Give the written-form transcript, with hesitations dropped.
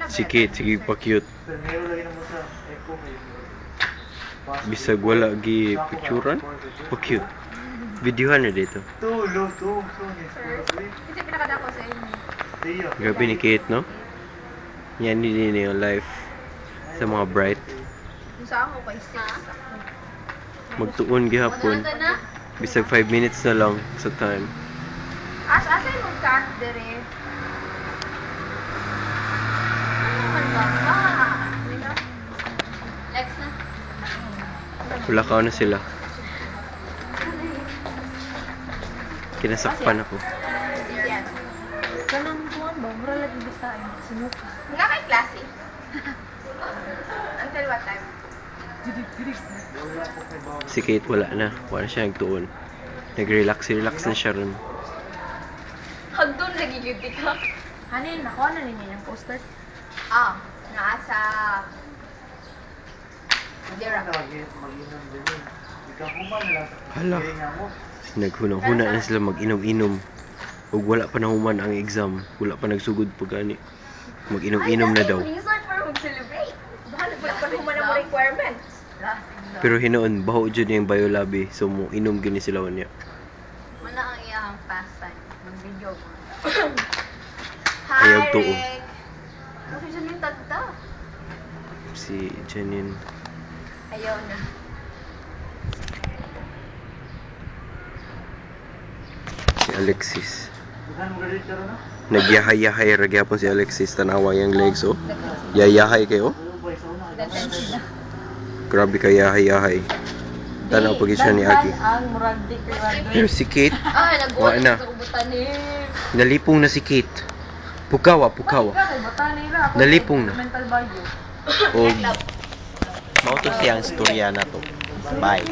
Si Kate, sige pa cute. Bisag wala gi picturean. Pa cute. Videohan na dito. Kasi pinakadako sa inyo. Grabe ni Kate, no? Yan din yung life sa mga bright. Yung sa ako kay 6. Magtuon gihapon. Bisag 5 minutes na lang sa time. Asa yung cart dere? Lex na. Wala ka na sila. Kinasakpan ako. Yan. Kanang kuwan ba? Mura lagi bisa ay sinuka. Wala kay klase. Until what time? Si Kate wala na. Wala siya nagtuon. Nag-relax na siya ron. Hagdon lagi beauty ka. Hanin, nakuha na ninyo yung poster. Nasa Dira. Hala. Naghunang-huna na sila mag-inom-inom. Ug wala pa nahuman ang exam. Wala pa nagsugod pa gani. Mag-inom-inom na daw. Reason para mag-celebrate. Bahala pa rin man ang requirements. Pero hinoon, baho dyan yung biolabi. So, mo inom gini sila niya. Wala ang iyahang pastime. Mag-video mo. Ayaw tuo. Rick. Kasi siya yung tagta. Si Janine. Ayaw na. Si Alexis. Nagyahay-yahay ragyapon si Alexis. Tanawa yung legs, oh. Yayahay kayo. Grabe ka yahay-yahay. Tanaw pag siya ni Aki. Ang murag di graduate. Pero si Kate, wala na. Nalipong na si Kate. Pukawa. Nalipong na. Mental value. O, mauto siyang storya na to. Bye.